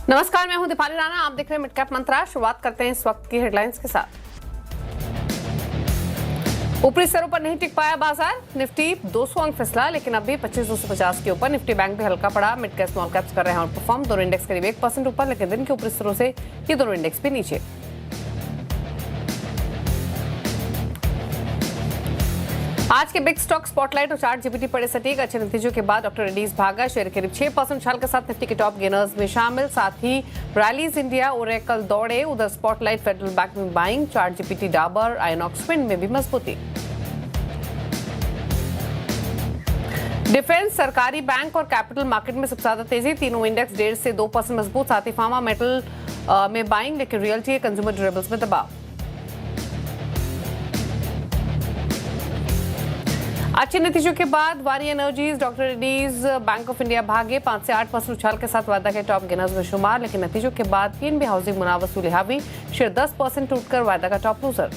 नमस्कार, मैं हूं दीपाली राणा। आप देख रहे हैं मिड कैप मंत्रा। शुरुआत करते हैं इस वक्त की हेडलाइंस के साथ। ऊपरी स्तरों पर नहीं टिक पाया बाजार। निफ्टी 200 अंक फिसला, लेकिन अभी 25,250 के ऊपर। निफ्टी बैंक भी हल्का पड़ा। मिड कैप स्मॉल कैप्स कर रहे हैं आउट परफॉर्म। दोनों इंडेक्स करीब 1% ऊपर, लेकिन दिन के ऊपरी स्तरों से ये दोनों इंडेक्स भी नीचे। आज के बिग स्टॉक स्पॉटलाइट और चार्ट जीपीटी पड़े सटीक। अच्छे नतीजों के बाद डॉक्टर रेड्डीज भागा। शेयर करीब 6% उछाल के साथ निफ्टी के टॉप गेनर्स में शामिल। साथ ही रैलीज इंडिया, ओरेकल दौड़े। उधर स्पॉटलाइट फेडरल बैंक में buying. Chart GPT, Dabur, INOX wind में भी मजबूती। डिफेंस, सरकारी बैंक और कैपिटल मार्केट में सबसे ज्यादा तेजी। तीनों इंडेक्स 1.5 से 2% मजबूत। साथ ही फार्मा, मेटल में बाइंग, लेकिन रियल्टी, कंज्यूमर ड्यूरेबल्स में दबाव। अच्छे नतीजों के बाद वारी energies, doctor Reddy's, bank of India भागे। 5 से 8% उछाल के साथ वायदा के टॉप गेनर्स में शुमार, लेकिन नतीजों के बाद पीएनबी हाउसिंग मुनाफा वसूली हावी। शेयर 10% टूटकर वायदा का टॉप लूजर।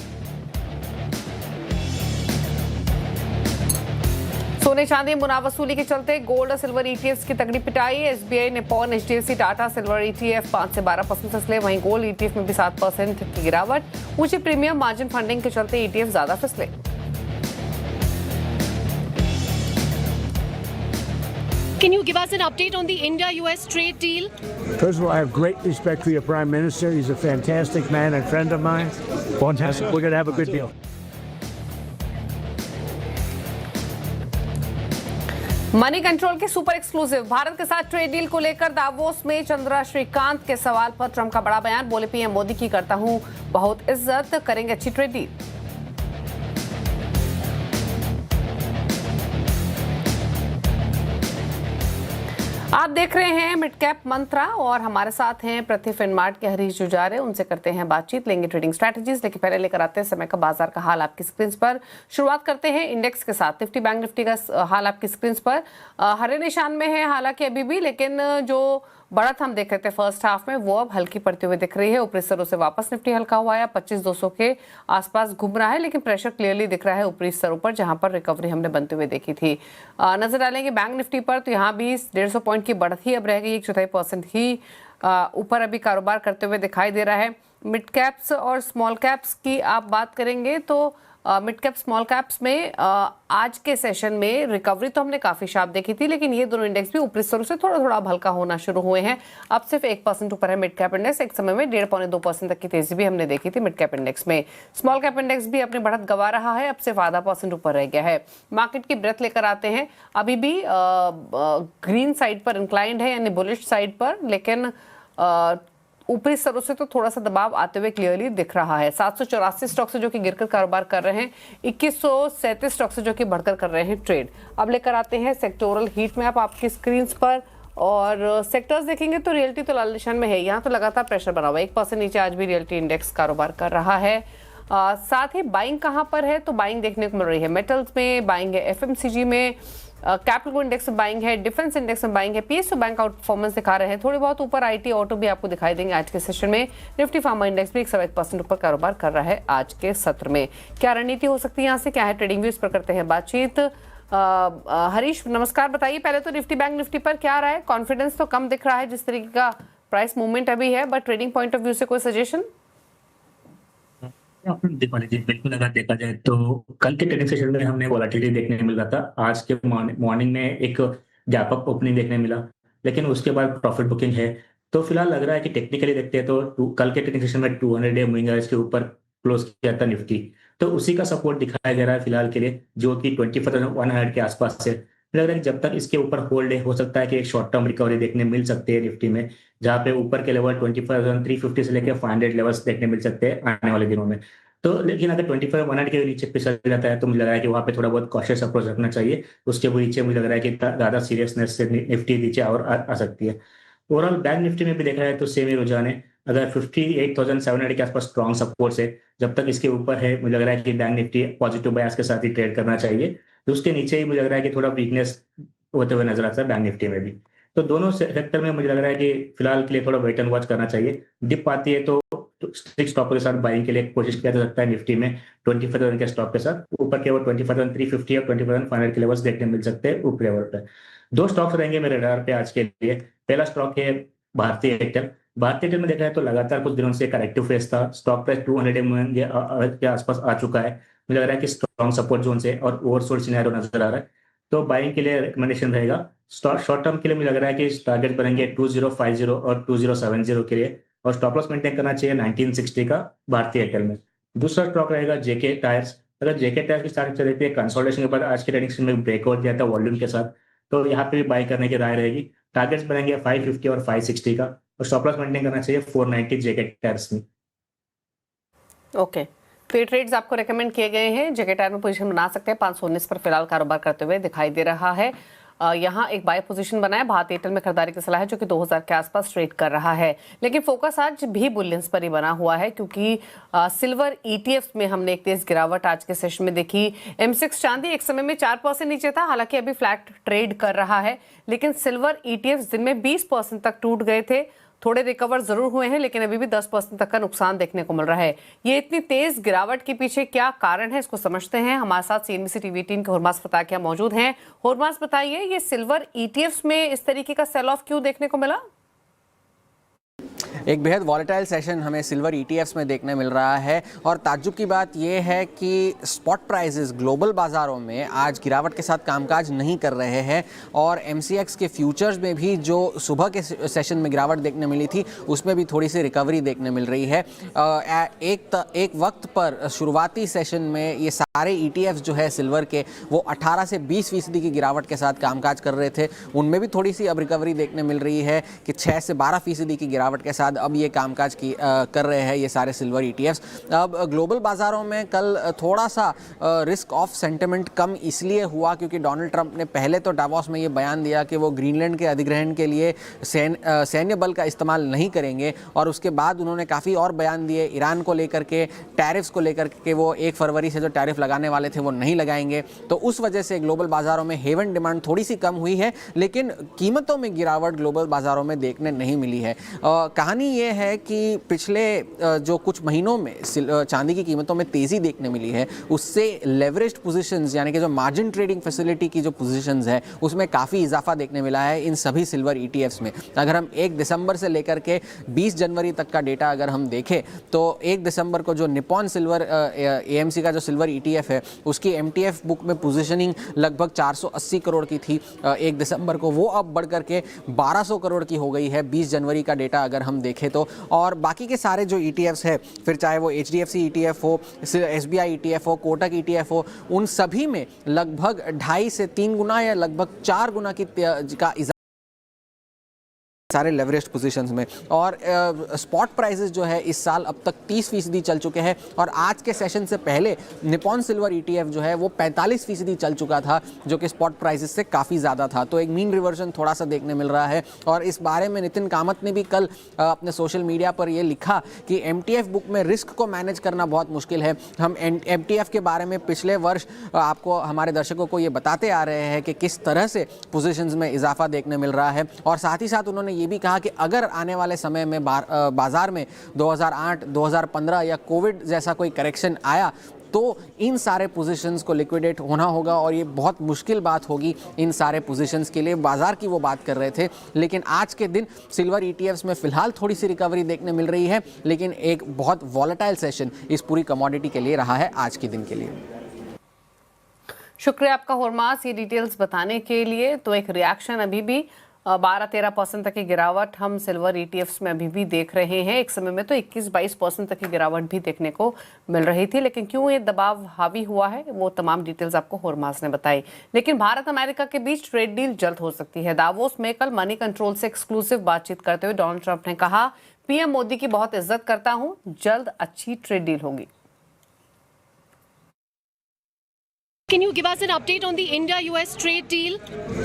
सोने चांदी मुनाफा वसूली के चलते गोल्ड और सिल्वर ईटीएफ की तगड़ी पिटाई। SBI, Nippon, HDFC, Tata silver ETF 5 से 12% फिसले। वहीं गोल्ड ईटीएफ में भी 7% की गिरावट। ऊंची प्रीमियम मार्जिन फंडिंग के चलते ईटीएफ ज्यादा फिसले। Can you give us an update on the India-US trade deal? First of all, I have great respect for your Prime Minister. He's a fantastic man and friend of mine. Fantastic. We're going to have a good deal. Money control के super exclusive. Bharat के साथ trade deal को लेकर Davos में चंद्रा श्रीकांत के सवाल पर Trump का बड़ा बयान। बोले, पीएम मोदी की करता हूं बहुत इज्जत, करेंगे अच्छी ट्रेड डील। आप देख रहे हैं मिड कैप मंत्रा और हमारे साथ हैं पृथ्वी फिनमार्ट के हरीश जुजारे। उनसे करते हैं बातचीत, लेंगे ट्रेडिंग स्ट्रैटेजीज। लेकिन पहले लेकर आते हैं समय का बाजार का हाल आपकी स्क्रीन पर। शुरुआत करते हैं इंडेक्स के साथ। निफ्टी बैंक निफ्टी का हाल आपकी स्क्रीन पर हरे निशान में है हालांकि अभी भी, लेकिन जो बढ़त हम देख रहे थे फर्स्ट हाफ में वो अब हल्की पड़ती हुई दिख रही है। ऊपरी स्तरों से वापस निफ्टी हल्का हुआ है, 25,200 के आसपास घूम रहा है, लेकिन प्रेशर क्लियरली दिख रहा है ऊपरी स्तरों पर, जहां पर रिकवरी हमने बनते हुए देखी थी। नजर डालेंगे बैंक निफ्टी पर, तो यहाँ भी 150 पॉइंट की बढ़त ही अब रह गई। 1/4% ही ऊपर अभी कारोबार करते हुए दिखाई दे रहा है। मिड कैप्स और स्मॉल कैप्स की आप बात करेंगे तो मिड कैप स्मॉल कैप्स में आज के सेशन में रिकवरी तो हमने काफी शार्प देखी थी, लेकिन ये दोनों इंडेक्स भी ऊपरी स्तरों से थोड़ा थोड़ा अब हल्का होना शुरू हुए हैं। अब सिर्फ 1% ऊपर है मिड कैप इंडेक्स। एक समय में 1.5-2% तक की तेजी भी हमने देखी थी मिड कैप इंडेक्स में। स्मॉल कैप इंडेक्स भी अपनी बढ़त गंवा रहा है, अब सिर्फ 0.5% ऊपर रह गया है। मार्केट की ब्रेथ लेकर आते हैं, अभी भी ग्रीन साइड पर इंक्लाइंड है, यानी बुलिश साइड पर, लेकिन ऊपरी स्तरों से तो थोड़ा सा दबाव आते हुए क्लियरली दिख रहा है। 784 स्टॉक से जो कि गिरकर कारोबार कर रहे हैं, 2137 स्टॉक से जो कि बढ़कर कर रहे हैं ट्रेड। अब लेकर आते हैं सेक्टोरल हीट मैप आपकी स्क्रीन पर, और सेक्टर्स देखेंगे तो रियल्टी तो लाल निशान में है। यहाँ तो लगातार प्रेशर बना हुआ है, 1% नीचे आज भी रियल्टी इंडेक्स कारोबार कर रहा है। साथ ही बाइंग कहाँ पर है, तो बाइंग देखने को मिल रही है मेटल्स में बाइंग है, एफएमसीजी में, कैपिटल इंडेक्स में बाइंग है, डिफेंस इंडेक्स में बाइंग है। पीएसयू बैंक आउट परफॉर्मेंस दिखा रहे हैं, थोड़ी बहुत ऊपर आईटी ऑटो भी आपको दिखाई देंगे आज के सेशन में। निफ्टी फार्मा इंडेक्स भी 1% ऊपर कारोबार कर रहा है आज के सत्र में। क्या रणनीति हो सकती है यहाँ से, क्या है ट्रेडिंग व्यू, इस पर करते हैं बातचीत। हरीश नमस्कार, बताइए पहले तो निफ्टी बैंक निफ्टी पर क्या रहा है। कॉन्फिडेंस तो कम दिख रहा है जिस तरीके का प्राइस मूवमेंट अभी है, but trading point of view से कोई सजेशन? दीपाली जी, बिल्कुल अगर देखा जाए तो कल के ट्रेडिंग सेशन में हमने वोलेटिलिटी देखने को मिल रहा था। आज के मॉर्निंग में एक गैप अप ओपनिंग देखने मिला, लेकिन उसके बाद प्रॉफिट बुकिंग है। तो फिलहाल लग रहा है कि टेक्निकली देखते हैं तो कल के ट्रेडिंग सेशन में 200 डे मूविंग एवरेज के ऊपर क्लोज किया था निफ्टी, तो उसी का सपोर्ट दिखाया जा रहा है फिलहाल के लिए, जो कि 24,100 के आसपास है। लग रहा है कि जब तक इसके ऊपर होल्ड है, हो सकता है कि एक शॉर्ट टर्म रिकवरी देखने मिल सकती है निफ्टी में, जहाँ पे ऊपर के लेवल 25,350 से लेकर 500 लेवल्स देखने मिल सकते हैं आने वाले दिनों में। तो लेकिन अगर 25,100 के नीचे फिसल जाता है तो मुझे लग रहा है कि वहाँ पे थोड़ा बहुत कॉशियस अप्रोच रखना चाहिए। उसके नीचे मुझे लग रहा है कि ज्यादा सीरियसनेस से निफ्टी नीचे और आ सकती है। ओवरऑल बैंक निफ्टी में भी देखा है तो सेम ही रुझान है। अगर 58,700 के आसपास स्ट्रॉन्ग सपोर्ट है, जब तक इसके ऊपर है मुझे लग रहा है कि बैंक निफ्टी पॉजिटिव बायस के साथ ही ट्रेड करना चाहिए। तो उसके नीचे ही मुझे लग रहा है कि थोड़ा वीकनेस होते हुए नजर आता है बैंक निफ्टी में भी। तो दोनों सेक्टर में मुझे लग रहा है कि फिलहाल के लिए थोड़ा वेट एंड वॉच करना चाहिए। डिप आती है तो स्टिक स्टॉक के साथ बाइंग के लिए कोशिश किया जा सकता है निफ्टी में 25,000 के स्टॉक के साथ। ऊपर के वो 25,350 और 25,500 के लेवल्स देखने मिल सकते हैं ऊपर लेवल पे। दो स्टॉक्स रहेंगे मेरे रडार पे आज के लिए। पहला स्टॉक है भारतीय एयरटेल में देखा है तो लगातार कुछ दिनों से करेक्टिव फेस था। स्टॉक प्राइस 200 के आसपास आ चुका है। मुझे लग रहा है कि स्ट्रॉन्ग सपोर्ट जोन से और ओवरसोल्ड सिनेरियो नजर आ रहा है, तो बाइंग के लिए रिकमेंडेशन रहेगा। शॉर्ट टर्म के लिए मुझे लग रहा है कि टारगेट बनेंगे 2050 और 2070 के लिए, और स्टॉप लॉस मेंटेन करना चाहिए 1960 का भारतीय एयरटेल में। दूसरा स्टॉक रहेगा जेके टायर्स। अगर जेके टायर्स की स्टार्ट चल रही है कंसोलिडेशन के बाद आज के ट्रेडिंग में ब्रेकआउट दिया था वॉल्यूम के साथ, तो यहाँ पे भी बाय करने की राय रहेगी। टारगेट्स बनेंगे 550 और 560 का, और स्टॉप लॉस मेंटेन करना चाहिए 490 जेके टायर्स में। ओके, तो ये ट्रेड्स आपको रेकमेंड किए गए हैं। जेके टायर में पोजीशन बना सकते हैं। 519 पर फिलहाल कारोबार करते हुए दिखाई दे रहा है। यहाँ एक बाय पोजीशन बना है। भारतीय एयरटेल में खरीदारी की सलाह है, जो कि 2000 के आसपास ट्रेड कर रहा है। लेकिन फोकस आज भी बुलियंस पर ही बना हुआ है, क्योंकि सिल्वर ईटीएफ्स में हमने एक तेज गिरावट आज के सेशन में देखी। M6 चांदी एक समय में 4% नीचे था, हालांकि अभी फ्लैट ट्रेड कर रहा है। लेकिन सिल्वर ईटीएफ्स दिन में 20% तक टूट गए थे। थोड़े रिकवर जरूर हुए हैं, लेकिन अभी भी 10% तक का नुकसान देखने को मिल रहा है। ये इतनी तेज गिरावट के पीछे क्या कारण है, इसको समझते हैं। हमारे साथ CNBC टीवी टीम के हुरमास फताकिया मौजूद हैं। हुरमास, बताइए, ये सिल्वर ईटीएफ्स में इस तरीके का सेल ऑफ क्यों देखने को मिला? एक बेहद वॉलेटाइल सेशन हमें सिल्वर ETFs में देखने मिल रहा है, और ताज्जुब की बात यह है कि स्पॉट प्राइसेस ग्लोबल बाज़ारों में आज गिरावट के साथ कामकाज नहीं कर रहे हैं, और MCX के फ्यूचर्स में भी जो सुबह के सेशन में गिरावट देखने मिली थी, उसमें भी थोड़ी सी रिकवरी देखने मिल रही है। एक वक्त पर शुरुआती सेशन में ये सारे ETFs जो है सिल्वर के, वो 18 से 20% की गिरावट के साथ कामकाज कर रहे थे। उनमें भी थोड़ी सी अब रिकवरी देखने मिल रही है कि 6 से 12% की गिरावट के साथ अब ये कामकाज कर रहे हैं ये सारे सिल्वर ETFs। अब ग्लोबल बाज़ारों में कल थोड़ा सा रिस्क ऑफ सेंटिमेंट कम इसलिए हुआ क्योंकि डोनाल्ड ट्रंप ने पहले तो डावोस में ये बयान दिया कि वो ग्रीनलैंड के अधिग्रहण के लिए सैन्य बल का इस्तेमाल नहीं करेंगे, और उसके बाद उन्होंने काफ़ी और बयान दिए ईरान को लेकर के, टैरिफ्स को लेकर के। वो 1 फरवरी से जो टैरिफ लगाने वाले थे वो नहीं लगाएंगे, तो उस वजह से ग्लोबल बाज़ारों में हेवन डिमांड थोड़ी सी कम हुई है, लेकिन कीमतों में गिरावट ग्लोबल बाज़ारों में देखने नहीं मिली है। कहानी ये है कि पिछले जो कुछ महीनों में चांदी की कीमतों में तेज़ी देखने मिली है, उससे लेवरेज्ड पोजीशंस यानी कि जो मार्जिन ट्रेडिंग फैसिलिटी की जो पोजीशंस है, उसमें काफ़ी इजाफा देखने मिला है इन सभी सिल्वर ETFs में। अगर हम 1 दिसंबर से लेकर के 20 जनवरी तक का डेटा अगर हम देखें, तो 1 दिसंबर को जो निपॉन सिल्वर AMC का जो सिल्वर ETF है, उसकी MTF बुक में पोजीशनिंग लगभग 480 करोड़ की थी 1 दिसंबर को। वो अब बढ़ करके 1200 करोड़ की हो गई है 20 जनवरी का डेटा अगर हम देखें तो। और बाकी के सारे जो ETFs है, फिर चाहे वो HDFC ETF हो, SBI ETF हो, कोटक ETF हो, उन सभी में लगभग 2.5 से 3 गुना या लगभग 4 गुना का सारे लेवरेज्ड पोजीशंस में। और स्पॉट प्राइसेस जो है इस साल अब तक 30% चल चुके हैं, और आज के सेशन से पहले निपॉन सिल्वर ETF जो है वो 45% चल चुका था, जो कि स्पॉट प्राइसेस से काफ़ी ज़्यादा था। तो एक मीन रिवर्जन थोड़ा सा देखने मिल रहा है, और इस बारे में नितिन कामत ने भी कल अपने सोशल मीडिया पर ये लिखा कि MTF बुक में रिस्क को मैनेज करना बहुत मुश्किल है। हम MTF के बारे में पिछले वर्ष आपको, हमारे दर्शकों को ये बताते आ रहे हैं कि किस तरह से पोजीशंस में इजाफा देखने मिल रहा है, और साथ ही साथ उन्होंने ये भी कहा कि अगर आने वाले समय में बाजार में 2008, 2015 या कोविड जैसा कोई करेक्शन आया, तो इन सारे पोजीशंस को लिक्विडेट होना होगा, और ये बहुत मुश्किल बात होगी इन सारे पोजीशंस के लिए। बाजार की वो बात कर रहे थे, लेकिन आज के दिन सिल्वर ETFs में फिलहाल थोड़ी सी रिकवरी देखने मिल रही है, लेकिन एक बहुत वॉलेटाइल सेशन इस पूरी कमोडिटी के लिए रहा है आज के दिन के लिए। शुक्रिया आपका हुरमास, ये डिटेल्स बताने के लिए। तो एक रिएक्शन अभी भी 12-13% तक की गिरावट हम सिल्वर ETFs में अभी भी देख रहे हैं। एक समय में तो 21-22% तक की गिरावट भी देखने को मिल रही थी, लेकिन क्यों ये दबाव हावी हुआ है, वो तमाम डिटेल्स आपको हुरमास ने बताई। लेकिन भारत अमेरिका के बीच ट्रेड डील जल्द हो सकती है। दावोस में कल मनी कंट्रोल से एक्सक्लूसिव बातचीत करते हुए डोनाल्ड ट्रंप ने कहा, PM मोदी की बहुत इज्जत करता हूं, जल्द अच्छी ट्रेड डील होगी। Can you give us an update on the India-US trade deal?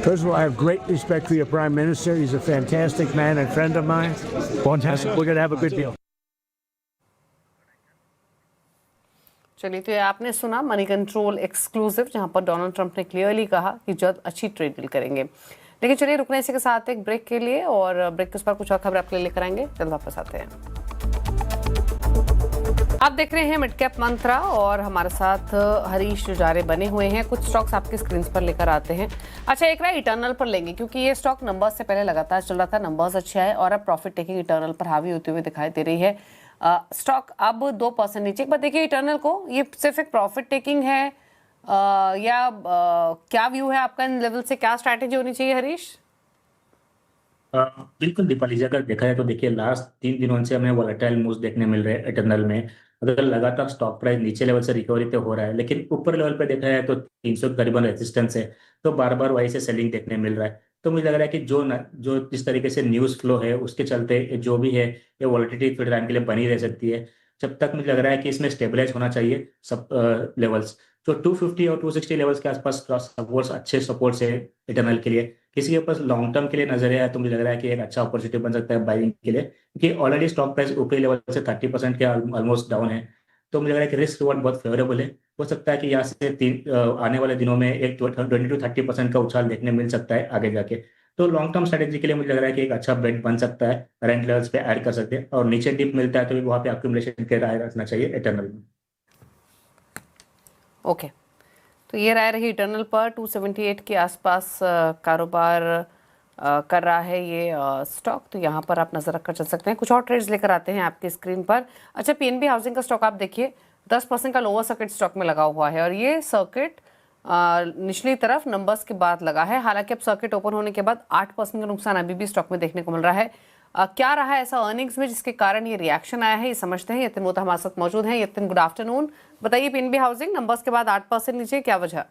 First of all, I have great respect for your Prime Minister. He's a fantastic man and friend of mine. Fantastic. We're going to have a good deal. चलिए, तो ये आपने सुना money control exclusive, जहां पर Donald Trump ने clearly कहा कि जल्द अच्छी ट्रेड डील करेंगे। लेकिन चलिए रुकने इसी के साथ एक ब्रेक के लिए, और ब्रेक के उस पर कुछ और खबर आपके लिए लेकर आएंगे। जल्द वापस आते हैं। आप देख रहे हैं मिड कैप मंत्रा और हमारे साथ हरीश जुजारे बने हुए हैं। कुछ स्टॉक्स आपकी स्क्रीन पर लेकर आते हैं। अच्छा, एक राय इटर्नल पर लेंगे क्योंकि ये स्टॉक नंबर्स से पहले लगातार चल रहा था, नंबर्स अच्छे आए और अब प्रॉफिट टेकिंग इटर्नल पर हावी होते हुए दिखाई दे रही है। स्टॉक अब 2% नीचे। एक बार देखिए इटर्नल को, ये सिर्फ एक प्रॉफिट टेकिंग है या क्या व्यू है आपका इन लेवल से, क्या स्ट्रैटेजी होनी चाहिए हरीश? बिल्कुल दीपाली जी, अगर देखा जाए तो देखिए लास्ट 3 दिनों से हमें वॉलेटाइल मूव्स देखने मिल रहे हैं इटर्नल में। अगर लगातार स्टॉक प्राइस नीचे लेवल से रिकवरी तो हो रहा है, लेकिन ऊपर लेवल पे देखा जाए तो 300 के करीबन रेजिस्टेंस है, तो बार बार वहीं से सेलिंग देखने मिल रहा है। तो मुझे लग रहा है कि जो जिस तरीके से न्यूज़ फ्लो है उसके चलते जो भी है ये वॉलेटिलिटी थोड़े टाइम के लिए बनी रह सकती है, जब तक मुझे लग रहा है कि इसमें स्टेबलाइज होना चाहिए सब लेवल्स। तो 250 और 260 लेवल्स के आसपास सपोर्ट्स, अच्छे सपोर्ट्स है इटर्नल के लिए। किसी के पास लॉन्ग टर्म के लिए नजरिया है तो मुझे लग रहा है कि एक अच्छा अपॉर्चुनिटी बन सकता है बाइंग के लिए, क्योंकि ऑलरेडी स्टॉक प्राइस ऊपरी लेवल से 30% के ऑलमोस्ट डाउन है। तो मुझे लग रहा है कि रिस्क रिवॉर्ड बहुत फेवरेबल है। हो सकता है कि यहाँ से आने वाले दिनों में एक 20 to 30% का उछाल देखने मिल सकता है आगे जाके। तो लॉन्ग टर्म स्ट्रेटेजी के लिए मुझे लग रहा है कि एक अच्छा बेट बन सकता है, करंट लेवल्स पे ऐड कर सकते हैं, और नीचे डिप मिलता है तो भी वहाँ पे अक्यूमुलेशन के राय रखना चाहिए इटर्नल में। ओके, तो ये राय रही इटर्नल पर। 278 के आसपास कारोबार कर रहा है ये स्टॉक, तो यहाँ पर आप नज़र रखकर चल सकते हैं। कुछ और ट्रेड्स लेकर आते हैं आपकी स्क्रीन पर। अच्छा, पीएनबी हाउसिंग का स्टॉक आप देखिए 10% का लोअर सर्किट स्टॉक में लगा हुआ है और ये सर्किट निचली तरफ नंबर्स के बाद लगा है। हालांकि अब सर्किट ओपन होने के बाद 8% का नुकसान अभी भी स्टॉक में देखने को मिल रहा है। क्या रहा है ऐसा अर्निंग्स में जिसके कारण ये रिएक्शन आया है, ये समझते हैं। यतिन मोता हमारे साथ मौजूद हैं। Yatin, good afternoon. बताइए, पीएनबी हाउसिंग नंबर्स के बाद 8% नीचे, क्या वजह?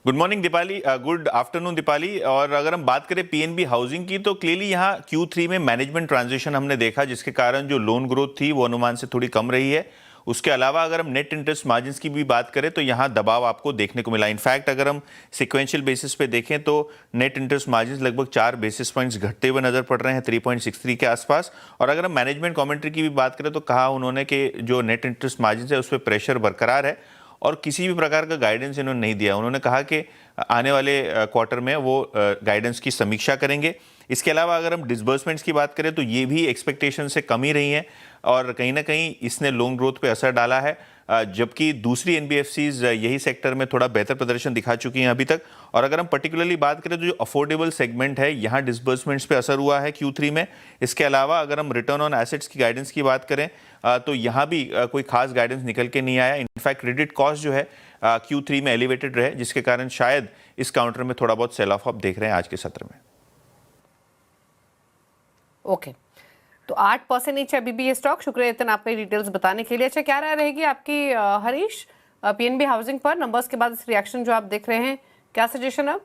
Good morning Deepali, good afternoon Deepali. और अगर हम बात करें पीएनबी हाउसिंग की तो क्लियरली यहाँ Q3 में मैनेजमेंट ट्रांजिशन हमने देखा, जिसके कारण जो लोन ग्रोथ थी वो अनुमान से थोड़ी कम रही है। उसके अलावा अगर हम नेट इंटरेस्ट मार्जिन्स की भी बात करें तो यहाँ दबाव आपको देखने को मिला। इनफैक्ट अगर हम सिक्वेंशियल बेसिस पे देखें तो नेट इंटरेस्ट मार्जिन्स लगभग 4 बेसिस पॉइंट्स घटते हुए नजर पड़ रहे हैं, 3.63 के आसपास। और अगर हम मैनेजमेंट कमेंट्री की भी बात करें तो कहा उन्होंने कि जो नेट इंटरेस्ट मार्जिन्स है उस पर प्रेशर बरकरार है और किसी भी प्रकार का गाइडेंस इन्होंने नहीं दिया। उन्होंने कहा कि आने वाले क्वार्टर में वो गाइडेंस की समीक्षा करेंगे। इसके अलावा अगर हम डिसबर्समेंट्स की बात करें तो ये भी एक्सपेक्टेशन से कम ही रही हैं और कहीं ना कहीं इसने लोन ग्रोथ पे असर डाला है, जबकि दूसरी एनबीएफसीज यही सेक्टर में थोड़ा बेहतर प्रदर्शन दिखा चुकी हैं अभी तक। और अगर हम पर्टिकुलरली बात करें तो जो अफोर्डेबल सेगमेंट है यहाँ डिसबर्समेंट्स पे असर हुआ है Q3 में। इसके अलावा अगर हम रिटर्न ऑन एसेट्स की गाइडेंस की बात करें तो यहाँ भी कोई खास गाइडेंस निकल के नहीं आया। इनफैक्ट क्रेडिट कॉस्ट जो है Q3 में एलिवेटेड रहे, जिसके कारण शायद इस काउंटर में थोड़ा बहुत सेल ऑफ आप देख रहे हैं आज के सत्र में। ओके, तो 8% नीचे अभी भी ये स्टॉक। शुक्रिया यतिन आपका डिटेल्स बताने के लिए। अच्छा, क्या राय रहेगी आपकी हरीश पीएनबी हाउसिंग पर नंबर्स के बाद इस रिएक्शन जो आप देख रहे हैं, क्या सजेशन अब?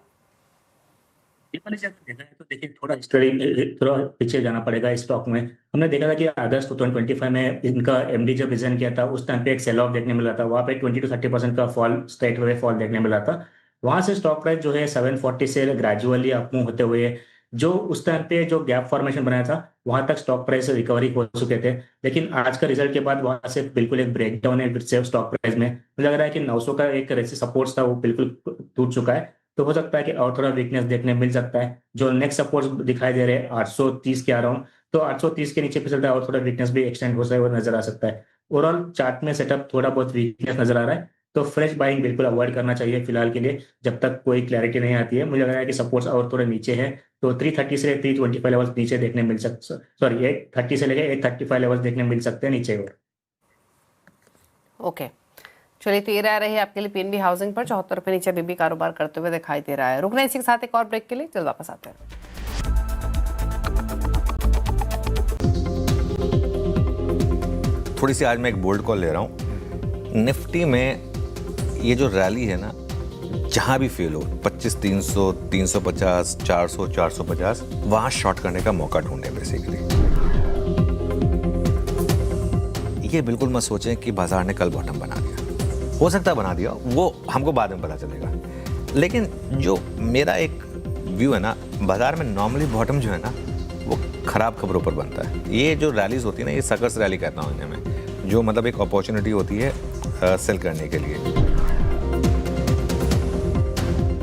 तो देखिए थोड़ा पीछे जाना पड़ेगा इस स्टॉक में। हमने देखा था कि अगस्त 2025 में इनका एमडी जब रिजाइन किया था उस टाइम पे एक सेल ऑफ देखने मिला था, वहाँ पे 20 to 30% का फॉल, स्ट्रेट वे फॉल देखने मिला था। वहां से स्टॉक प्राइस जो है 740 से ग्रेजुअली अपमूव होते हुए जो उस टाइम पे जो गैप फॉर्मेशन बनाया था वहां तक स्टॉक प्राइस रिकवरी हो चुके थे, लेकिन आज का रिजल्ट के बाद वहां से बिल्कुल एक ब्रेकडाउन है स्टॉक प्राइस में। मुझे लग रहा है कि 900 का एक सपोर्ट था वो बिल्कुल टूट चुका है, तो हो सकता है कि और थोड़ा वीकनेस देखने मिल सकता है। जो नेक्स्ट सपोर्ट दिखाई दे रहे हैं 830 के आ रहा हूँ, तो 830 के नीचे फिसलता है और थोड़ा वीकनेस भी एक्सटेंड हो सकता है, नजर आ सकता है। ओवरऑल चार्ट में सेटअप थोड़ा बहुत वीकनेस नजर आ रहा है, तो फ्रेश बाइंग बिल्कुल अवॉइड करना चाहिए फिलहाल के लिए, जब तक कोई क्लैरिटी नहीं आती है। मुझे लग रहा है कि सपोर्ट्स और थोड़े नीचे है, तो 330 से 325 लेवल्स नीचे देखने मिल सकते, सॉरी 830 से लेकर 835 लेवल्स देखने मिल सकते हैं नीचे। ओके, चलिए, तो ये रह रही है आपके लिए पीएनबी हाउसिंग पर 74 रुपये नीचे अभी भी कारोबार करते हुए दिखाई दे रहा है। रुकना इसी के साथ एक और ब्रेक के लिए, जल्द वापस आते हैं। थोड़ी सी आज मैं एक बोल्ड कॉल ले रहा हूँ। निफ्टी में ये जो रैली है ना, जहाँ भी फेल हो 25, 300, 350, 400, 450, वहाँ शॉर्ट करने का मौका ढूंढे बेसिकली। ये बिल्कुल मत सोचें कि बाजार ने कल बॉटम बना दिया, हो सकता है बना दिया, वो हमको बाद में पता चलेगा। लेकिन जो मेरा एक व्यू है ना, बाजार में नॉर्मली बॉटम जो है ना वो खराब खबरों पर बनता है। ये जो रैलीज होती है ना, ये सकर्स रैली कहता हूँ इन्हें मैं, जो मतलब एक अपॉर्चुनिटी होती है सेल करने के लिए।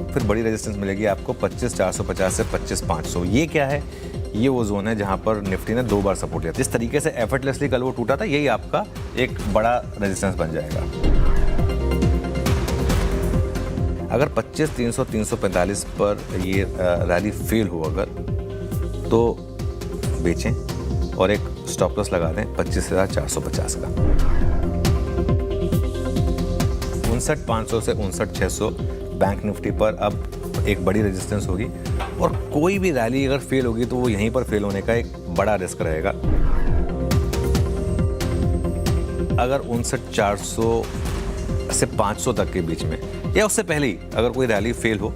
फिर बड़ी रेजिस्टेंस मिलेगी आपको 25,450 से 25,500। ये क्या है? ये वो जोन है जहां पर निफ्टी ने 2 बार सपोर्ट लिया। जिस तरीके से एफर्टलेसली कल वो टूटा था, यही आपका एक बड़ा रेजिस्टेंस बन जाएगा। अगर 25,300 345 पर ये रैली फेल हो अगर, तो बेचें और एक स्टॉप लॉस लगा दें 25,450 का। 59,500 से 59,600 बैंक निफ्टी पर अब एक बड़ी रेजिस्टेंस होगी, और कोई भी रैली अगर फेल होगी तो वो यहीं पर फेल होने का एक बड़ा रिस्क रहेगा। अगर 59,400 से 500 तक के बीच में या उससे पहले ही अगर कोई रैली फेल हो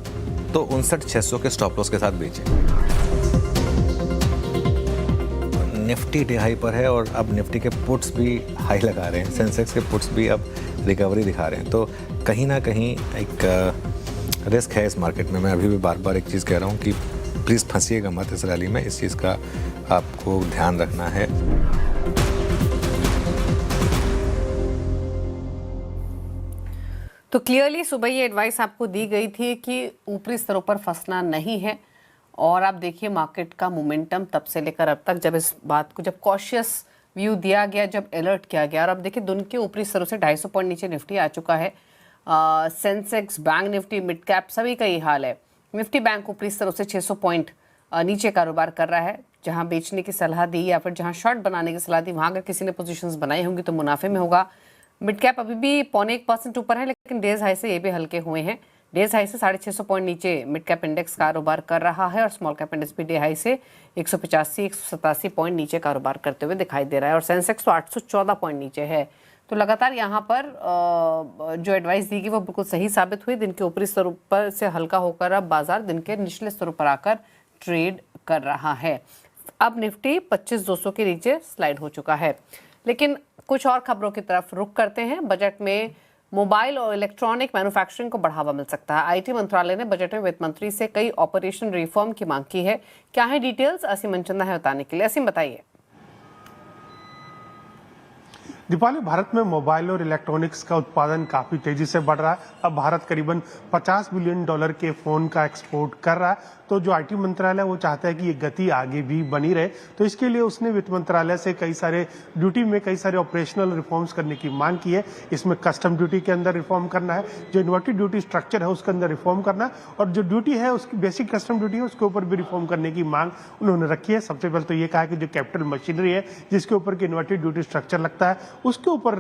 तो 59,600 के स्टॉप लॉस के साथ बेचें। निफ्टी डे हाई पर है और अब निफ्टी के पुट्स भी हाई लगा रहे हैं, सेंसेक्स के पुट्स भी अब रिकवरी दिखा रहे हैं, तो कहीं ना कहीं एक रिस्क है इस मार्केट में। मैं अभी भी बार बार एक चीज़ कह रहा हूँ कि प्लीज़ फंसिएगा मत इस रैली में, इस चीज़ का आपको ध्यान रखना है। तो क्लियरली सुबह ये एडवाइस आपको दी गई थी कि ऊपरी स्तरों पर फंसना नहीं है, और आप देखिए मार्केट का मोमेंटम तब से लेकर अब तक, जब इस बात को जब कॉशियस व्यू दिया गया, जब अलर्ट किया गया, और अब देखिए दिन के ऊपरी स्तरों से 250 पॉइंट नीचे निफ्टी आ चुका है। Sensex, bank Nifty, mid cap सभी का ही हाल है। निफ्टी बैंक ऊपरी स्तरों से 600 पॉइंट नीचे कारोबार कर रहा है। जहां बेचने की सलाह दी या फिर जहां शॉर्ट बनाने की सलाह दी, वहां अगर किसी ने पोजीशंस बनाई होंगी तो मुनाफे में होगा। मिड कैप अभी भी 0.25% ऊपर है, लेकिन डेज हाई से ये भी हल्के हुए हैं। डेज हाई से 650 पॉइंट नीचे मिड कैप इंडेक्स कारोबार कर रहा है, और स्मॉल कैप इंडेक्स भी डे हाई से 185-187 पॉइंट नीचे कारोबार करते हुए दिखाई दे रहा है, और सेंसेक्स तो 814 पॉइंट नीचे है। तो लगातार यहाँ पर जो एडवाइस दी गई वो बिल्कुल सही साबित हुई। दिन के ऊपरी स्तरों पर से हल्का होकर अब बाजार दिन के निचले स्तरों पर आकर ट्रेड कर रहा है। अब निफ्टी 25,200 के नीचे स्लाइड हो चुका है। लेकिन कुछ और खबरों की तरफ रुख करते हैं। बजट में मोबाइल और इलेक्ट्रॉनिक मैन्युफैक्चरिंग को बढ़ावा मिल सकता है। आईटी मंत्रालय ने बजट में वित्त मंत्री से कई ऑपरेशन रिफॉर्म की मांग की है। क्या है डिटेल्स, असीम मनचंदा है बताने के लिए। असीम बताइए। दीपाली, भारत में मोबाइल और इलेक्ट्रॉनिक्स का उत्पादन काफी तेजी से बढ़ रहा है। अब भारत करीबन $50 बिलियन के फोन का एक्सपोर्ट कर रहा है। तो जो आईटी मंत्रालय वो चाहता है कि ये गति आगे भी बनी रहे, तो इसके लिए उसने वित्त मंत्रालय से कई सारे ड्यूटी में कई सारे ऑपरेशनल रिफॉर्म्स करने की मांग की है। इसमें कस्टम ड्यूटी के अंदर रिफॉर्म करना है, जो इन्वर्टेड ड्यूटी स्ट्रक्चर है उसके अंदर रिफॉर्म करना है, और जो ड्यूटी है उसकी बेसिक कस्टम ड्यूटी है उसके ऊपर भी रिफॉर्म करने की मांग उन्होंने रखी है। सबसे पहले तो ये कहा कि जो कैपिटल मशीनरी है जिसके ऊपर की इन्वर्टेड ड्यूटी स्ट्रक्चर लगता है उसके ऊपर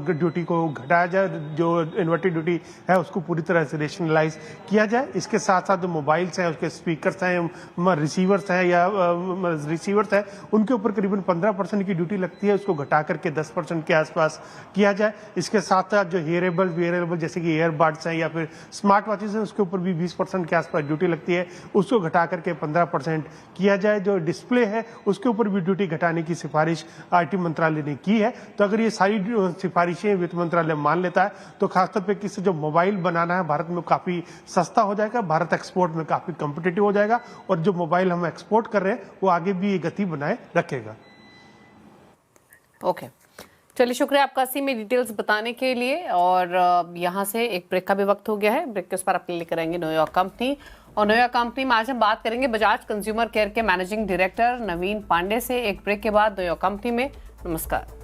ड्यूटी को घटाया जाए, जो इन्वर्टेड ड्यूटी है उसको पूरी तरह से रेशनलाइज किया जाए। इसके साथ साथ जो मोबाइल्स हैं, उसके स्पीकर्स हैं, रिसीवर्स हैं या रिसीवर्स हैं, उनके ऊपर करीबन 15% की ड्यूटी लगती है, उसको घटा करके 10% के आसपास किया जाए। इसके साथ साथ जो वेयरेबल जैसे कि ईयरबड्स हैं या फिर स्मार्ट वॉचेस हैं उसके ऊपर भी 20% के आसपास ड्यूटी लगती है, उसको घटा करके 15% किया जाए। जो डिस्प्ले है उसके ऊपर भी ड्यूटी घटाने की सिफारिश आईटी मंत्रालय ने की है। तो अगर ये सारी सिफारिशें वित्त मंत्रालय मान लेता है तो खासतौर पर किसी जो मोबाइल बनाना है भारत में काफी सस्ता हो जाएगा, भारत एक्सपोर्ट में काफी कॉम्पिटिटिव हो जाएगा, और जो मोबाइल हम एक्सपोर्ट कर रहे हैं वो आगे भी ये गति बनाए रखेगा। ओके, चलिए शुक्रिया आपका असीम में डिटेल्स बताने के लिए। और यहाँ से एक ब्रेक का भी वक्त हो गया है। ब्रेक के उस पर आपके लिए लेकर आएंगे न्यूयॉर्क कंपनी, और न्यूयॉर्क कंपनी में आज हम बात करेंगे बजाज कंज्यूमर केयर के मैनेजिंग डायरेक्टर नवीन पांडे से। एक ब्रेक के बाद न्यूयॉर्क कंपनी में। नमस्कार।